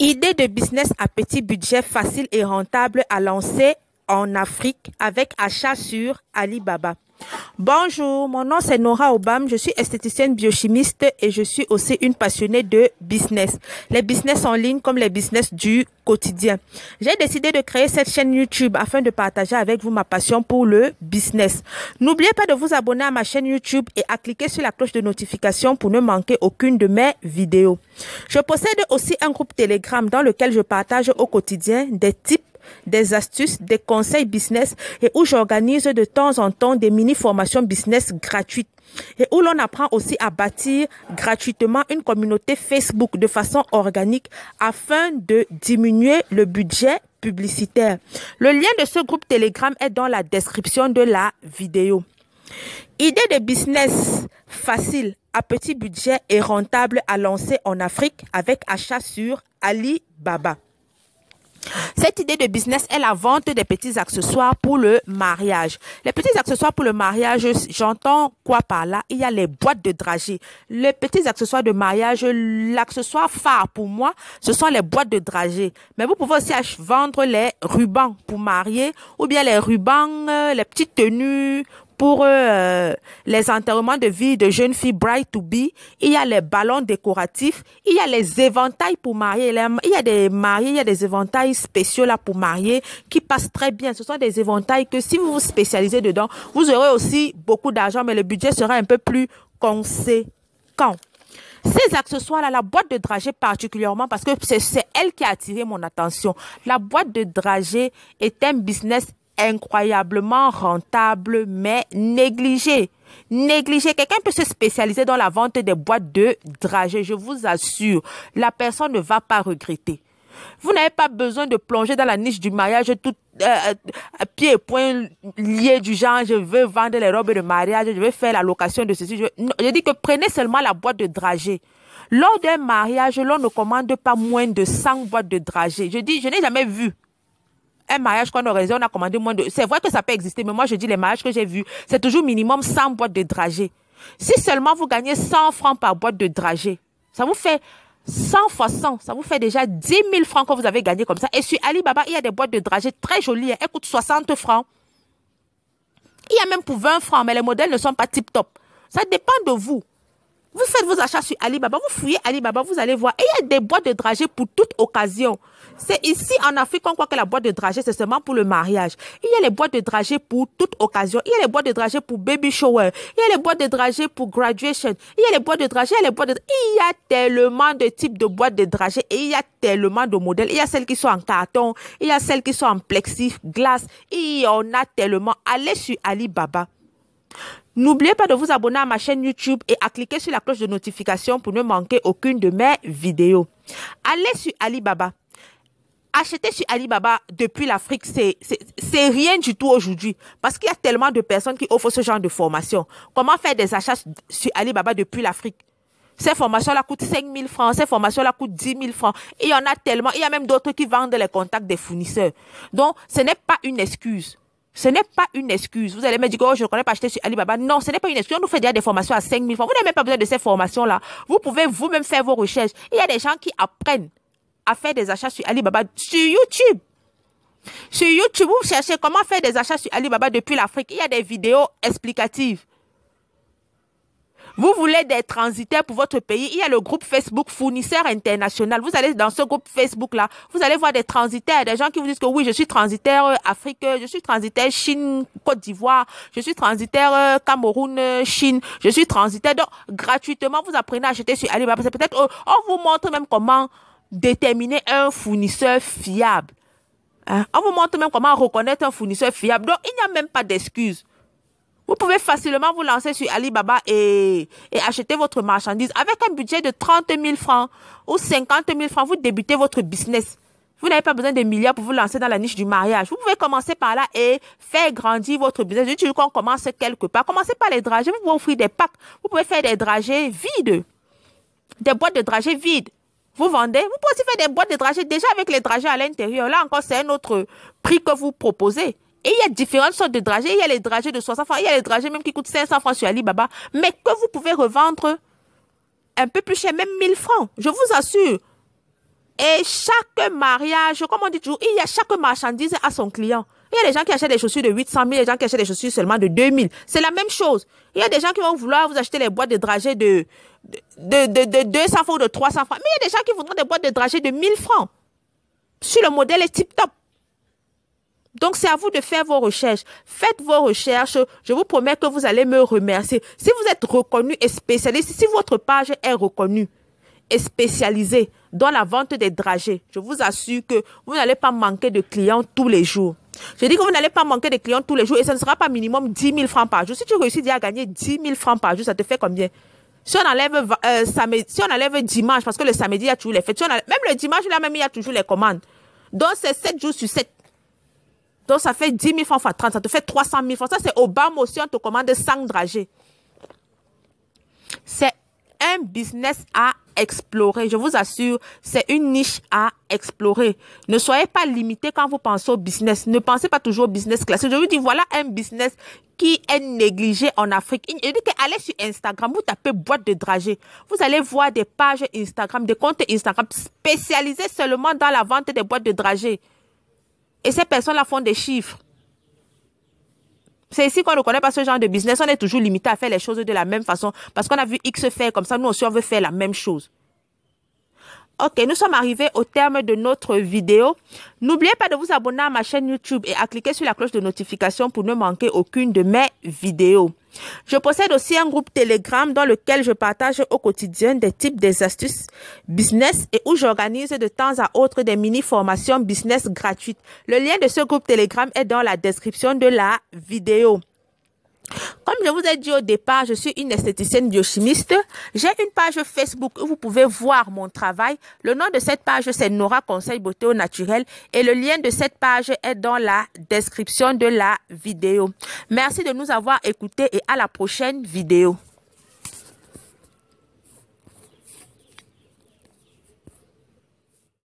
Idée de business à petit budget facile et rentable à lancer en Afrique avec achat sur Alibaba. Bonjour, mon nom c'est Nora Obam, je suis esthéticienne biochimiste et je suis aussi une passionnée de business. Les business en ligne comme les business du quotidien. J'ai décidé de créer cette chaîne YouTube afin de partager avec vous ma passion pour le business. N'oubliez pas de vous abonner à ma chaîne YouTube et à cliquer sur la cloche de notification pour ne manquer aucune de mes vidéos. Je possède aussi un groupe Telegram dans lequel je partage au quotidien des tips, des astuces, des conseils business et où j'organise de temps en temps des mini-formations business gratuites et où l'on apprend aussi à bâtir gratuitement une communauté Facebook de façon organique afin de diminuer le budget publicitaire. Le lien de ce groupe Telegram est dans la description de la vidéo. Idée de business facile à petit budget et rentable à lancer en Afrique avec achat sur Alibaba. Cette idée de business est la vente des petits accessoires pour le mariage. Les petits accessoires pour le mariage, j'entends quoi par là? Il y a les boîtes de dragées. Les petits accessoires de mariage, l'accessoire phare pour moi, ce sont les boîtes de dragées. Mais vous pouvez aussi vendre les rubans pour marier ou bien les rubans, les petites tenues pour les enterrements de vie de jeunes filles bride to be. Il y a les ballons décoratifs, il y a les éventails pour marier. Il y a des mariés, il y a des éventails spéciaux là pour marier qui passent très bien. Ce sont des éventails que si vous vous spécialisez dedans, vous aurez aussi beaucoup d'argent, mais le budget sera un peu plus conséquent. Ces accessoires-là, la boîte de dragée particulièrement, parce que c'est elle qui a attiré mon attention. La boîte de dragée est un business incroyablement rentable, mais négligé. Quelqu'un peut se spécialiser dans la vente des boîtes de dragées. Je vous assure, la personne ne va pas regretter. Vous n'avez pas besoin de plonger dans la niche du mariage tout pieds et poings liés du genre, je veux vendre les robes de mariage, je veux faire la location de ceci. Je dis que prenez seulement la boîte de dragée. Lors d'un mariage, l'on ne commande pas moins de 100 boîtes de dragées. Je n'ai jamais vu un mariage qu'on aurait, on a commandé moins de... C'est vrai que ça peut exister, mais moi je dis les mariages que j'ai vus, c'est toujours minimum 100 boîtes de dragées. Si seulement vous gagnez 100 francs par boîte de dragées, ça vous fait 100 fois 100, ça vous fait déjà 10 000 francs que vous avez gagné comme ça. Et sur Alibaba, il y a des boîtes de dragées très jolies, elles coûtent 60 francs. Il y a même pour 20 francs, mais les modèles ne sont pas tip-top. Ça dépend de vous. Vous faites vos achats sur Alibaba, vous fouillez Alibaba, vous allez voir. Et il y a des boîtes de dragées pour toute occasion. C'est ici en Afrique qu'on croit que la boîte de dragée, c'est seulement pour le mariage. Il y a les boîtes de dragées pour toute occasion. Il y a les boîtes de dragées pour baby shower. Il y a les boîtes de dragées pour graduation. Il y a les boîtes de dragées, il y a les boîtes de... Il y a tellement de types de boîtes de dragées et il y a tellement de modèles. Il y a celles qui sont en carton, il y a celles qui sont en plexiglas. Il y en a tellement. Allez sur Alibaba. N'oubliez pas de vous abonner à ma chaîne YouTube et à cliquer sur la cloche de notification pour ne manquer aucune de mes vidéos. Allez sur Alibaba. Acheter sur Alibaba depuis l'Afrique, c'est rien du tout aujourd'hui. Parce qu'il y a tellement de personnes qui offrent ce genre de formation. Comment faire des achats sur Alibaba depuis l'Afrique? Ces formations-là coûtent 5 000 francs, ces formations-là coûtent 10 000 francs. Et il y en a tellement. Il y a même d'autres qui vendent les contacts des fournisseurs. Donc, ce n'est pas une excuse. Ce n'est pas une excuse. Vous allez me dire que je ne connais pas acheter sur Alibaba. Non, ce n'est pas une excuse. On nous fait déjà des formations à 5 000 francs. Vous n'avez même pas besoin de ces formations-là. Vous pouvez vous-même faire vos recherches. Il y a des gens qui apprennent à faire des achats sur Alibaba sur YouTube. Sur YouTube, vous cherchez comment faire des achats sur Alibaba depuis l'Afrique. Il y a des vidéos explicatives. Vous voulez des transitaires pour votre pays, il y a le groupe Facebook Fournisseurs International. Vous allez dans ce groupe Facebook-là, vous allez voir des transitaires, des gens qui vous disent que oui, je suis transitaire Afrique, je suis transitaire Chine, Côte d'Ivoire, je suis transitaire Cameroun, Chine, je suis transitaire. Donc, gratuitement, vous apprenez à acheter sur Alibaba. C'est peut-être, on vous montre même comment déterminer un fournisseur fiable. Hein? On vous montre même comment reconnaître un fournisseur fiable. Donc, il n'y a même pas d'excuse. Vous pouvez facilement vous lancer sur Alibaba et acheter votre marchandise. Avec un budget de 30 000 francs ou 50 000 francs, vous débutez votre business. Vous n'avez pas besoin de milliards pour vous lancer dans la niche du mariage. Vous pouvez commencer par là et faire grandir votre business. Je dis qu'on commence quelque part. Commencez par les dragées. Vous pouvez offrir des packs. Vous pouvez faire des dragées vides. Des boîtes de dragées vides. Vous vendez. Vous pouvez aussi faire des boîtes de dragées déjà avec les dragées à l'intérieur. Là encore, c'est un autre prix que vous proposez. Et il y a différentes sortes de dragées. Il y a les dragées de 60 francs. Il y a les dragées même qui coûtent 500 francs sur Alibaba. Mais que vous pouvez revendre un peu plus cher, même 1000 francs. Je vous assure. Et chaque mariage, comme on dit toujours, il y a chaque marchandise à son client. Il y a des gens qui achètent des chaussures de 800 000, des gens qui achètent des chaussures seulement de 2000. C'est la même chose. Il y a des gens qui vont vouloir vous acheter les boîtes de dragées de 200 francs ou de 300 francs. Mais il y a des gens qui voudront des boîtes de dragées de 1000 francs. Si le modèle est tip-top. Donc, c'est à vous de faire vos recherches. Faites vos recherches. Je vous promets que vous allez me remercier. Si vous êtes reconnu et spécialisé, si votre page est reconnue et spécialisée dans la vente des dragées, je vous assure que vous n'allez pas manquer de clients tous les jours. Je dis que vous n'allez pas manquer de clients tous les jours et ce ne sera pas minimum 10 000 francs par jour. Si tu réussis à gagner 10 000 francs par jour, ça te fait combien? Si on enlève si on enlève dimanche, parce que le samedi, il y a toujours les fêtes. Si même le dimanche, là même, il y a toujours les commandes. Donc, c'est 7 jours sur 7. Donc, ça fait 10 000 francs fois 30. Ça te fait 300 000 francs. Ça, c'est au bas aussi, on te commande 100 dragées. C'est un business à explorer. Je vous assure, c'est une niche à explorer. Ne soyez pas limité quand vous pensez au business. Ne pensez pas toujours au business classique. Je vous dis, voilà un business qui est négligé en Afrique. Je dis qu'allez sur Instagram, vous tapez boîte de dragées. Vous allez voir des pages Instagram, des comptes Instagram spécialisés seulement dans la vente des boîtes de dragées. Et ces personnes-là font des chiffres. C'est ici qu'on ne connaît pas ce genre de business. On est toujours limité à faire les choses de la même façon. Parce qu'on a vu X faire comme ça. Nous aussi, on veut faire la même chose. Ok, nous sommes arrivés au terme de notre vidéo. N'oubliez pas de vous abonner à ma chaîne YouTube et à cliquer sur la cloche de notification pour ne manquer aucune de mes vidéos. Je possède aussi un groupe Telegram dans lequel je partage au quotidien des types des astuces business et où j'organise de temps à autre des mini-formations business gratuites. Le lien de ce groupe Telegram est dans la description de la vidéo. Comme je vous ai dit au départ, je suis une esthéticienne biochimiste. J'ai une page Facebook où vous pouvez voir mon travail. Le nom de cette page, c'est Nora Conseil Beauté au Naturel. Et le lien de cette page est dans la description de la vidéo. Merci de nous avoir écoutés et à la prochaine vidéo.